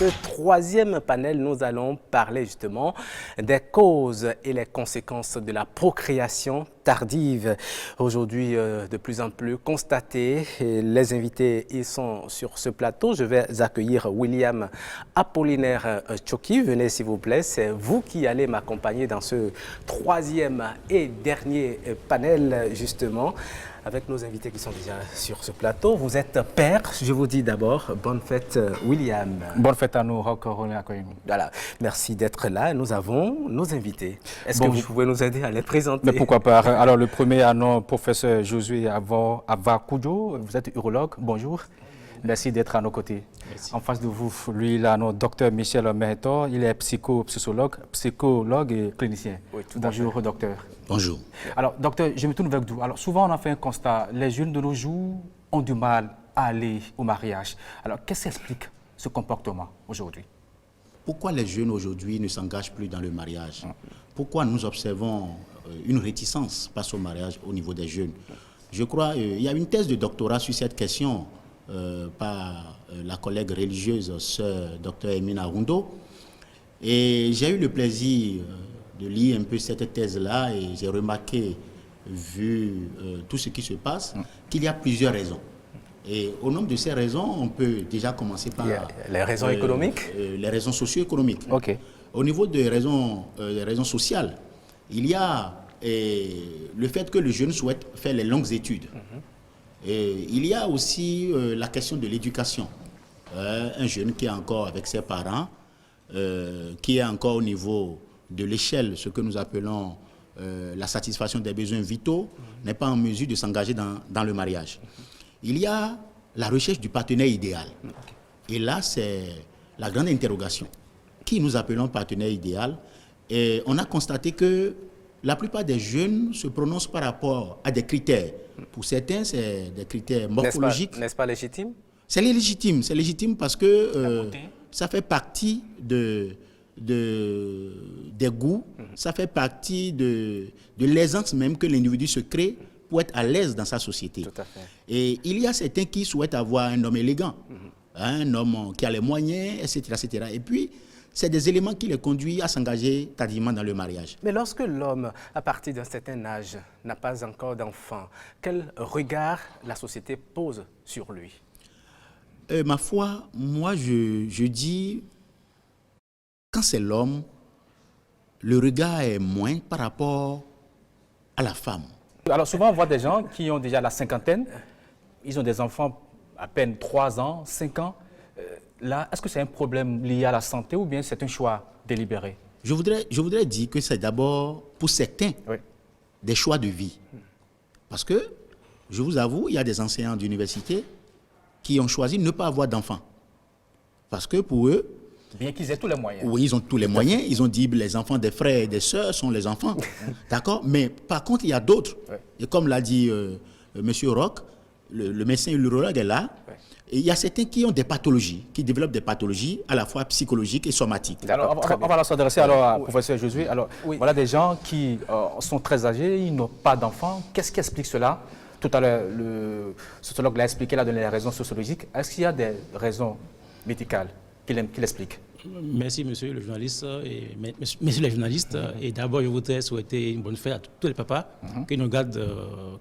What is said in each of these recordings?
ce troisième panel, nous allons parler justement des causes et les conséquences de la procréation tardive. Aujourd'hui, de plus en plus constaté, les invités ils sont sur ce plateau. Je vais accueillir William Apollinaire Tchoki. Venez s'il vous plaît, c'est vous qui allez m'accompagner dans ce troisième et dernier panel justement, avec nos invités qui sont déjà sur ce plateau. Vous êtes père, je vous dis d'abord, bonne fête William. Bonne fête à nous, Voilà, merci d'être là. Nous avons nos invités. Est-ce que vous pouvez nous aider à les présenter? Mais pourquoi pas. Alors le premier à nous, professeur Josué Avakujo, vous êtes urologue, bonjour. Merci d'être à nos côtés. Merci. En face de vous, lui, là, notre docteur Michel Mehetor, il est psychologue et clinicien. Oui, bonjour, docteur. Bonjour. Alors, docteur, je me tourne vers vous. Alors, souvent, on a fait un constat. Les jeunes de nos jours ont du mal à aller au mariage. Alors, qu'est-ce qui explique ce comportement aujourd'hui? Pourquoi les jeunes aujourd'hui ne s'engagent plus dans le mariage? Pourquoi nous observons une réticence face au mariage au niveau des jeunes? Je crois qu'il y a une thèse de doctorat sur cette question par la collègue religieuse, sœur Dr Emina Rundo. Et j'ai eu le plaisir de lire un peu cette thèse-là et j'ai remarqué, vu tout ce qui se passe, qu'il y a plusieurs raisons. Et au nombre de ces raisons, on peut déjà commencer par... les raisons économiques? Les raisons socio-économiques. Okay. Au niveau des raisons sociales, il y a le fait que le jeune souhaite faire les longues études. Et il y a aussi la question de l'éducation. Un jeune qui est encore avec ses parents, qui est encore au niveau de l'échelle, ce que nous appelons la satisfaction des besoins vitaux, n'est pas en mesure de s'engager dans le mariage. Il y a la recherche du partenaire idéal. Et là, c'est la grande interrogation. Qui nous appelons partenaire idéal? Et on a constaté que la plupart des jeunes se prononcent par rapport à des critères. Pour certains, c'est des critères morphologiques. N'est-ce pas légitime? C'est légitime. C'est légitime parce que ça fait partie des goûts, ça fait partie de l'aisance même que l'individu se crée pour être à l'aise dans sa société. Tout à fait. Et il y a certains qui souhaitent avoir un homme élégant, un homme qui a les moyens, etc., etc. Et puis, c'est des éléments qui les conduisent à s'engager tardivement dans le mariage. Mais lorsque l'homme, à partir d'un certain âge, n'a pas encore d'enfant, quel regard la société pose sur lui? Ma foi, moi, je dis, quand c'est l'homme, le regard est moins par rapport à la femme. Alors souvent, on voit des gens qui ont déjà la cinquantaine, ils ont des enfants à peine 3 ans, 5 ans. Là, est-ce que c'est un problème lié à la santé ou bien c'est un choix délibéré? Je voudrais dire que c'est d'abord, pour certains, des choix de vie. Parce que, je vous avoue, il y a des enseignants d'université qui ont choisi de ne pas avoir d'enfants. Parce que pour eux... Bien qu'ils aient tous les moyens. Oui, ils ont tous les moyens. Ils ont dit que les enfants des frères et des sœurs sont les enfants. D'accord? Mais par contre, il y a d'autres. Et comme l'a dit M. Roch, le médecin urologue est là. Et il y a certains qui ont des pathologies, qui développent des pathologies à la fois psychologiques et somatiques. Alors, on va s'adresser alors au professeur Josué. Alors, voilà des gens qui sont très âgés, ils n'ont pas d'enfants. Qu'est-ce qui explique cela? Tout à l'heure, le sociologue l'a expliqué, l'a donné les raisons sociologiques. Est-ce qu'il y a des raisons médicales qui l'expliquent? Merci, monsieur le journaliste et messieurs les journalistes. Et d'abord, je voudrais souhaiter une bonne fête à tous les papas qui nous regardent,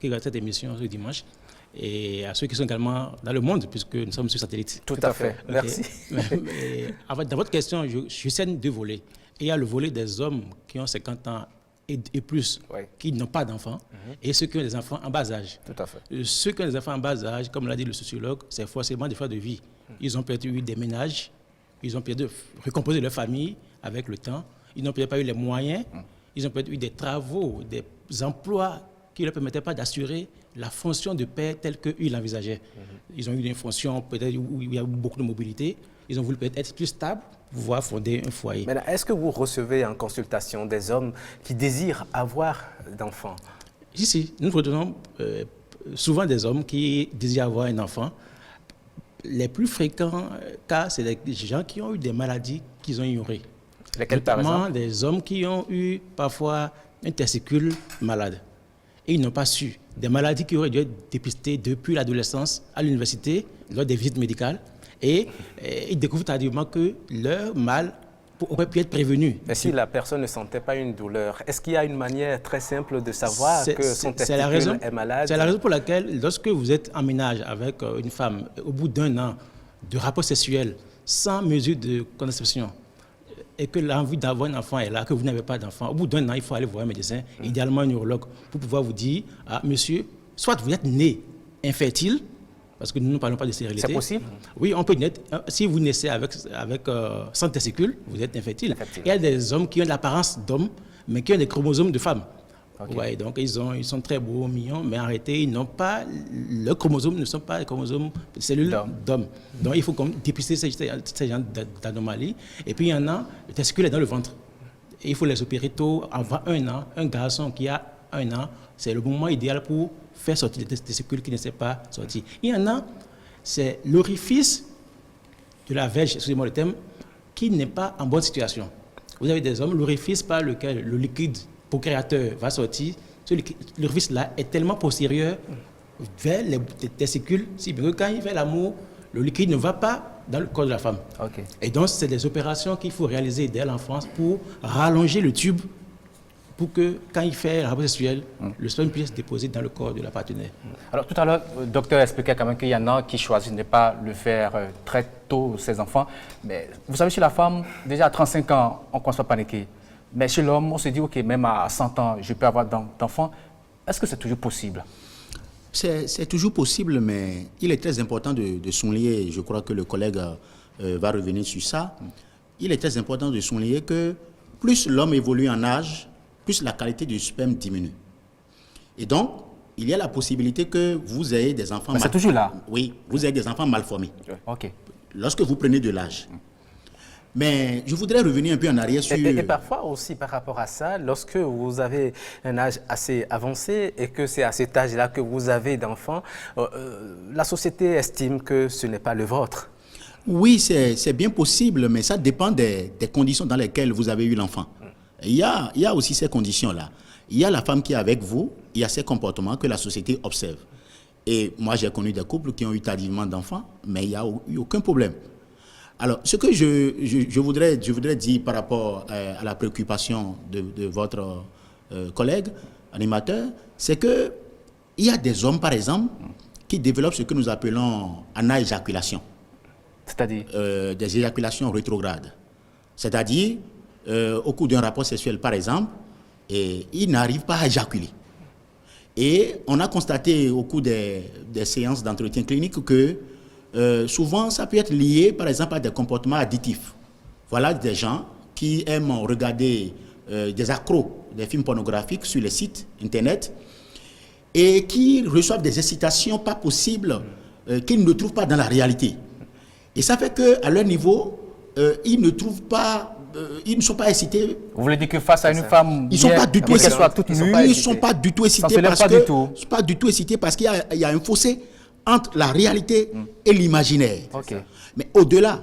qui regardent cette émission ce dimanche. Et à ceux qui sont également dans le monde, puisque nous sommes sur satellite. Tout à fait. Okay. Merci. En fait, dans votre question, je scène 2 volets. Il y a le volet des hommes qui ont 50 ans et plus, qui n'ont pas d'enfants, et ceux qui ont des enfants en bas âge. Tout à fait. Ceux qui ont des enfants en bas âge, comme l'a dit le sociologue, c'est forcément des choix de vie. Ils ont peut-être eu des ménages, ils ont peut-être recomposé leur famille avec le temps, ils n'ont peut-être pas eu les moyens, ils ont peut-être eu des travaux, des emplois qui ne leur permettaient pas d'assurer la fonction de père telle qu'ils l'envisageaient. Ils ont eu une fonction peut-être où il y a beaucoup de mobilité, ils ont voulu peut-être être plus stables, pouvoir fonder un foyer. Maintenant, est-ce que vous recevez en consultation des hommes qui désirent avoir d'enfants? Si, nous retenons souvent des hommes qui désirent avoir un enfant. Les plus fréquents cas, c'est des gens qui ont eu des maladies qu'ils ont ignorées. Lesquelles, par exemple? Des hommes qui ont eu parfois un testicule malade. Et ils n'ont pas su. Des maladies qui auraient dû être dépistées depuis l'adolescence à l'université, lors des visites médicales. Et ils découvrent tardivement que leur mal aurait pu être prévenu. Mais si la personne ne sentait pas une douleur, est-ce qu'il y a une manière très simple de savoir que son testicule est malade? C'est la raison pour laquelle, lorsque vous êtes en ménage avec une femme, au bout d'un an de rapport sexuel, sans mesure de contraception, et que l'envie d'avoir un enfant est là, que vous n'avez pas d'enfant, au bout d'un an, il faut aller voir un médecin, idéalement un neurologue, pour pouvoir vous dire, ah, monsieur, soit vous êtes né infertile, parce que nous ne parlons pas de stérilité. C'est possible? Oui, on peut naître. Si vous naissez sans testicule, vous êtes infertile. Il y a des hommes qui ont l'apparence d'hommes, mais qui ont des chromosomes de femmes. Okay. Ouais, donc ils sont très beaux, mignons, mais en réalité, leurs chromosomes ne sont pas des chromosomes de cellules d'hommes. Donc il faut dépister ces genres d'anomalies. Et puis il y en a, le testicule est dans le ventre. Et il faut les opérer tôt, avant 1 an. Un garçon qui a 1 an, c'est le moment idéal pour faire sortir les testicules qui ne s'est pas sortis. Il y en a, c'est l'orifice de la verge, excusez-moi le terme, qui n'est pas en bonne situation. Vous avez des hommes, l'orifice par lequel le liquide procréateur va sortir, l'orifice-là est tellement postérieur vers les testicules, si bien que quand il fait l'amour, le liquide ne va pas dans le corps de la femme. Okay. Et donc, c'est des opérations qu'il faut réaliser dès l'enfance pour rallonger le tube pour que, quand il fait rapport sexuel, le sperme puisse se déposer dans le corps de la partenaire. Alors, tout à l'heure, le docteur expliquait quand même qu'il y en a qui choisissent de ne pas le faire très tôt, ces enfants. Mais vous savez, chez la femme, déjà à 35 ans, on commence à paniquer. Mais chez l'homme, on se dit, OK, même à 100 ans, je peux avoir d'enfants. Est-ce que c'est toujours possible? C'est toujours possible, mais il est très important de souligner, je crois que le collègue va revenir sur ça, il est très important de souligner que plus l'homme évolue en âge, plus la qualité du sperme diminue. Et donc, il y a la possibilité que vous ayez des enfants... Mais c'est toujours là? Oui, vous ayez des enfants mal formés. OK. Lorsque vous prenez de l'âge. Mais je voudrais revenir un peu en arrière sur... Et parfois aussi par rapport à ça, lorsque vous avez un âge assez avancé et que c'est à cet âge-là que vous avez d'enfants, la société estime que ce n'est pas le vôtre. Oui, c'est bien possible, mais ça dépend des conditions dans lesquelles vous avez eu l'enfant. Il y a aussi ces conditions-là. Il y a la femme qui est avec vous, il y a ces comportements que la société observe. Et moi, j'ai connu des couples qui ont eu tardivement d'enfants, mais il n'y a eu aucun problème. Alors, ce que je voudrais dire par rapport à la préoccupation de votre collègue animateur, c'est qu'il y a des hommes, par exemple, qui développent ce que nous appelons anéjaculation. C'est-à-dire des éjaculations rétrogrades. C'est-à-dire, au cours d'un rapport sexuel, par exemple, ils n'arrivent pas à éjaculer. Et on a constaté au cours des séances d'entretien clinique que souvent, ça peut être lié, par exemple, à des comportements addictifs. Voilà des gens qui aiment regarder des accros, des films pornographiques sur les sites Internet et qui reçoivent des excitations pas possibles qu'ils ne trouvent pas dans la réalité. Et ça fait qu'à leur niveau, ils ne trouvent pas... ils ne sont pas excités. Vous voulez dire que face à une femme, ils ne sont pas du tout excités. Ils ne sont pas du tout excités parce qu'il y a un fossé entre la réalité et l'imaginaire. Okay. Mais au-delà,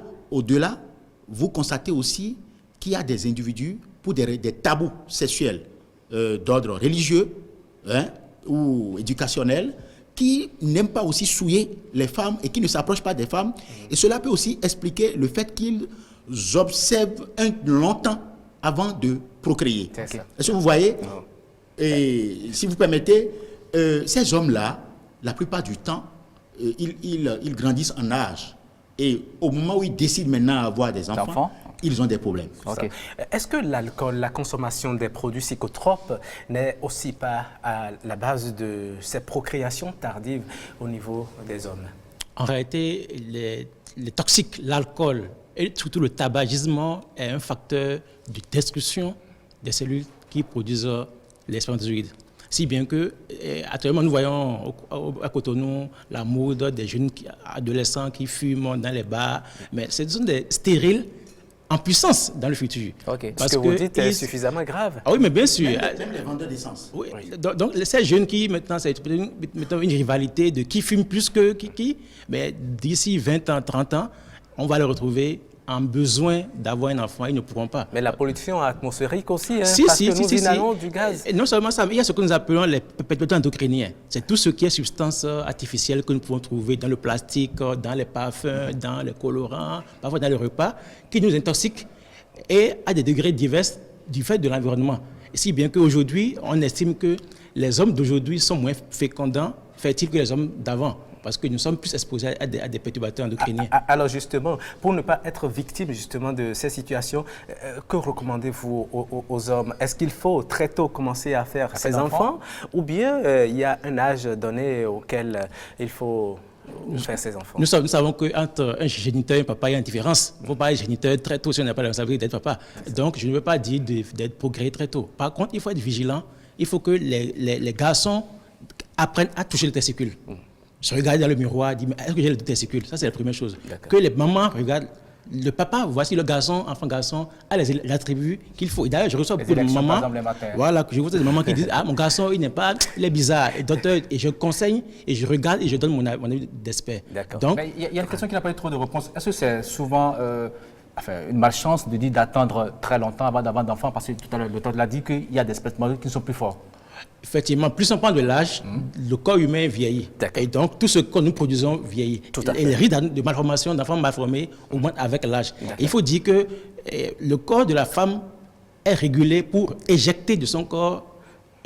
vous constatez aussi qu'il y a des individus pour des tabous sexuels d'ordre religieux ou éducationnel qui n'aiment pas aussi souiller les femmes et qui ne s'approchent pas des femmes. Et cela peut aussi expliquer le fait qu'ils observent longtemps avant de procréer. Est-ce que vous voyez? Non. Et si vous permettez, ces hommes-là, la plupart du temps, ils grandissent en âge. Et au moment où ils décident maintenant d'avoir des enfants, ils ont des problèmes. Okay. Est-ce que l'alcool, la consommation des produits psychotropes n'est aussi pas à la base de ces procréations tardives au niveau des hommes? En réalité, les toxiques, l'alcool et surtout le tabagisme est un facteur de destruction des cellules qui produisent les spermatozoïdes. Si bien que, actuellement, nous voyons à Cotonou la mode des jeunes adolescents qui fument dans les bars, mais ce sont des stériles en puissance dans le futur. Okay. Parce que vous dites est suffisamment grave. Ah oui, mais bien sûr. Même les vendeurs d'essence. Oui. Donc, ces jeunes qui, maintenant, c'est une rivalité de qui fume plus que qui, mais d'ici 20 ans, 30 ans, on va les retrouver ont besoin d'avoir un enfant, ils ne pourront pas. Mais la pollution atmosphérique aussi, hein, Si, parce si, que si, nous si, inhalons si. du gaz. Et non seulement ça, il y a ce que nous appelons les perturbateurs endocriniens. C'est tout ce qui est substances artificielles que nous pouvons trouver dans le plastique, dans les parfums, dans les colorants, parfois dans les repas, qui nous intoxiquent et à des degrés divers du fait de l'environnement. Si bien qu'aujourd'hui, on estime que les hommes d'aujourd'hui sont moins fécondants, fertiles que les hommes d'avant, parce que nous sommes plus exposés à des perturbateurs endocriniens. Alors justement, pour ne pas être victime justement de ces situations, que recommandez-vous aux hommes? Est-ce qu'il faut très tôt commencer à faire ses enfants ou bien il y a un âge donné auquel il faut faire ses enfants? Nous savons qu'entre un géniteur et un papa, il y a une différence. Il ne faut pas être géniteur très tôt si on n'a pas la responsabilité d'être papa. Donc, je ne veux pas dire d'être progrès très tôt. Par contre, il faut être vigilant. Il faut que les garçons apprennent à toucher le testicule. Se regarder dans le miroir, dire, est-ce que j'ai le testicule? Ça, c'est la première chose. Que les mamans regardent le papa, voici le garçon, enfant garçon, a les attributs qu'il faut. Et d'ailleurs, je reçois beaucoup de mamans, voilà, je reçois des mamans qui disent, ah, mon garçon, il est bizarre. Et docteur, et je conseille, et je regarde, et je donne mon avis d'expert. Donc, il y a une question qui n'a pas eu trop de réponse. Est-ce que c'est souvent une malchance de dire d'attendre très longtemps avant d'avoir d'enfants? Parce que tout à l'heure, le docteur l'a dit qu'il y a des spermatozoïdes qui sont plus forts. Effectivement, plus on prend de l'âge, le corps humain vieillit. Et donc, tout ce que nous produisons vieillit. Et le risque de malformation d'enfants malformés augmente avec l'âge. Il faut dire que le corps de la femme est régulé pour éjecter de son corps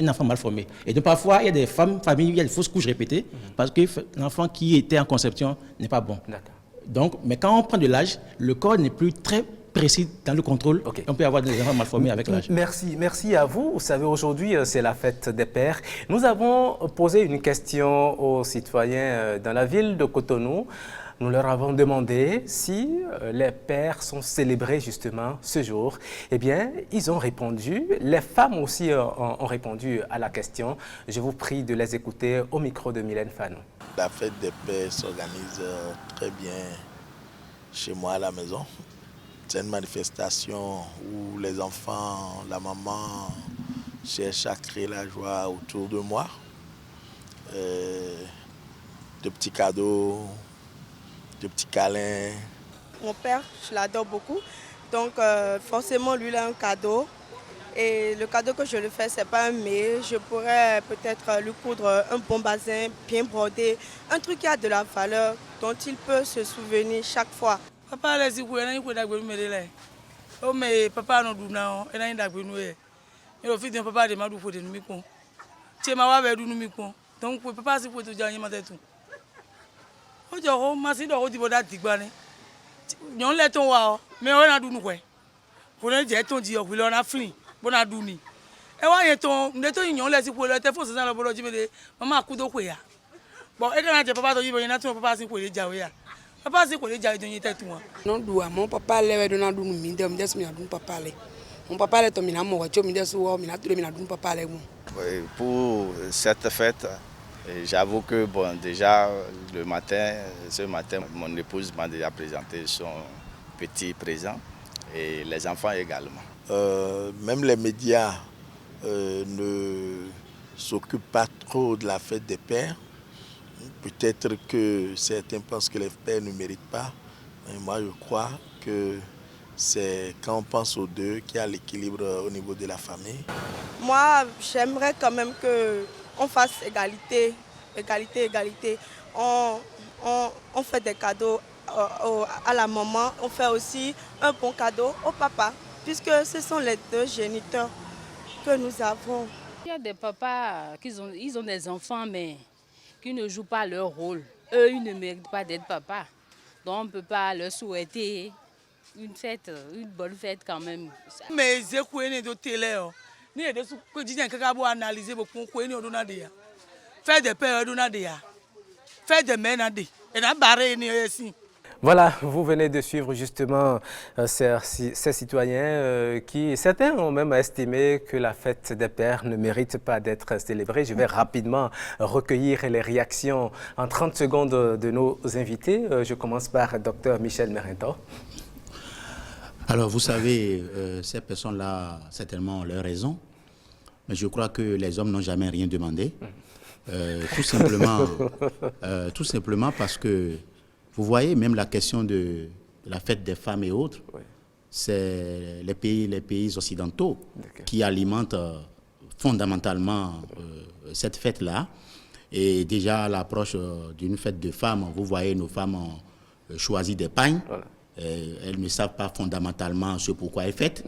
un enfant malformé. Et donc, parfois, il y a des familles, il y a des fausses couches répétées, parce que l'enfant qui était en conception n'est pas bon. Donc, mais quand on prend de l'âge, le corps n'est plus très précis dans le contrôle. On peut avoir des enfants malformés avec l'âge. Merci à vous. Vous savez, aujourd'hui, c'est la fête des pères. Nous avons posé une question aux citoyens dans la ville de Cotonou. Nous leur avons demandé si les pères sont célébrés justement ce jour. Eh bien, ils ont répondu. Les femmes aussi ont répondu à la question. Je vous prie de les écouter au micro de Mylène Fanou. La fête des pères s'organise très bien chez moi à la maison. C'est une manifestation où les enfants, la maman cherchent à créer la joie autour de moi. De petits cadeaux, de petits câlins. Mon père, je l'adore beaucoup. Donc forcément, lui, il a un cadeau. Et le cadeau que je lui fais, ce n'est pas un mais. Je pourrais peut-être lui coudre un bon bazin bien brodé. Un truc qui a de la valeur, dont il peut se souvenir chaque fois. Papa les dit que nous avons fait oh mais papa non douna et n'a pas nous et le fils de papa de madou faut de nous micon tu ma wa be du nous micon donc papa si faut tout dire ma tête o jo ma si do o di boda digba ni nyon le ton wa mais o na du nous quoi pour ne je ton di o le na fin bona du ni e wa yen ton ne to nyon le si pour le te fo se le bolo ji me de mama ku do ko ya bon e kana je papa to yi bo yen na ton papa si ko le jawe ya. Papa c'est quoi les gens qui ont non doua mon papa lève de na dunu mi dem des mi adun papa le mon papa le to mi na mo wacho mi des wo mi na tule mi na dun papa le. Pour cette fête, j'avoue que bon déjà ce matin mon épouse m'a déjà présenté son petit présent et les enfants également. Même les médias ne s'occupent pas trop de la fête des pères. Peut-être que certains pensent que les pères ne méritent pas, mais moi je crois que c'est quand on pense aux deux qu'il y a l'équilibre au niveau de la famille. Moi, j'aimerais quand même qu'on fasse égalité. On fait des cadeaux à la maman, on fait aussi un bon cadeau au papa, puisque ce sont les deux géniteurs que nous avons. Il y a des papas ils ont des enfants, mais qui ne jouent pas leur rôle. Eux, ils ne méritent pas d'être papa. Donc, on ne peut pas leur souhaiter une bonne fête quand même. Mais c'est quoi les deux télé? Ni les deux que disent que quand on analyse beaucoup quoi ni on donne des faire des pères donne des faire des mères des et na barrer ni ici. Voilà, vous venez de suivre justement ces citoyens qui, certains ont même estimé que la fête des pères ne mérite pas d'être célébrée. Je vais rapidement recueillir les réactions en 30 secondes de nos invités. Je commence par Dr Michel Merinto. Alors, vous savez, ces personnes-là, certainement, ont leur raison. Mais je crois que les hommes n'ont jamais rien demandé. Tout simplement parce que, vous voyez, même la question de la fête des femmes et autres, c'est les pays occidentaux qui alimentent fondamentalement cette fête-là. Et déjà à l'approche d'une fête de femmes, vous voyez, nos femmes ont choisi des pagnes. Elles ne savent pas fondamentalement ce pourquoi elles fêtent.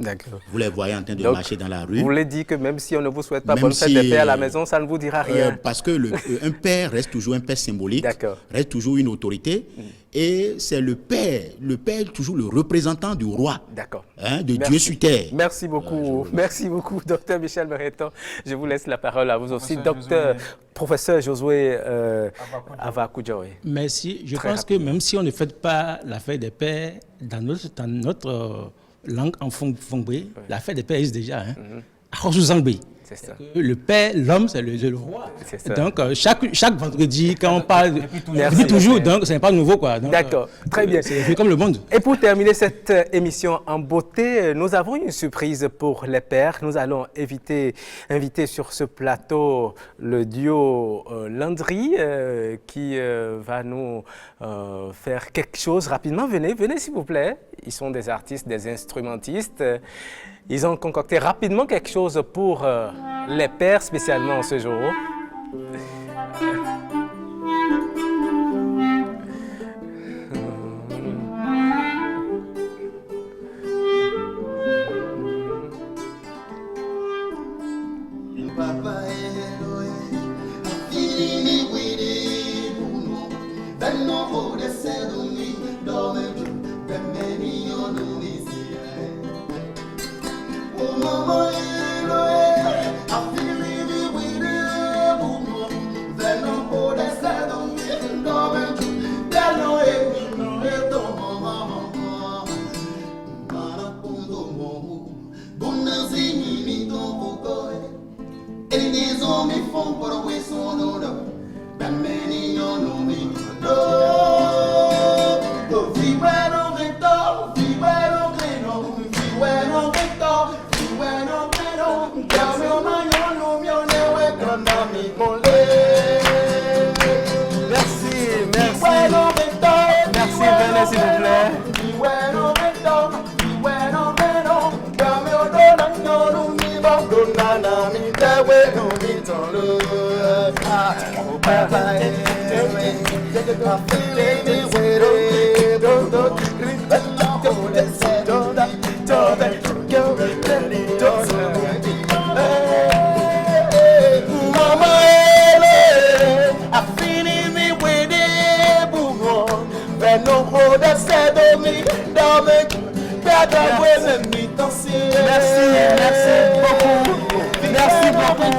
Vous les voyez en train de marcher dans la rue. Vous voulez dire que même si on ne vous souhaite pas bonne fête des pères à la maison, ça ne vous dira rien. Parce que un père reste toujours un père symbolique, reste toujours une autorité. Et c'est le père toujours le représentant du roi, de Dieu sur terre. Merci beaucoup, merci beaucoup, docteur Michel Mereton. Je vous laisse la parole à vous aussi, docteur, professeur Josué Avakoudiawé. Merci. Je pense que même si on ne fête pas la fête des pères, dans notre langue en Fongbe, la fête des pères existe déjà. C'est ça. Le père, l'homme, c'est le roi. Donc, chaque vendredi, quand on parle, depuis toujours, donc ce n'est pas nouveau. D'accord, très bien. C'est comme le monde. Et pour terminer cette émission en beauté, nous avons une surprise pour les pères. Nous allons inviter sur ce plateau le duo Landry qui va nous faire quelque chose rapidement. Venez s'il vous plaît. Ils sont des artistes, des instrumentistes. Ils ont concocté rapidement quelque chose pour les pères, spécialement en ce jour. S'il vous plaît.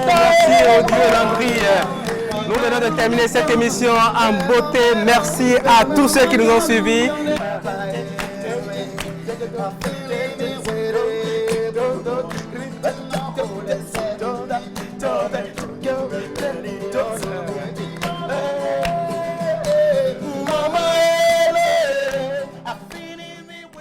Merci au Dieu Landry. Nous venons de terminer cette émission en beauté. Merci à tous ceux qui nous ont suivis.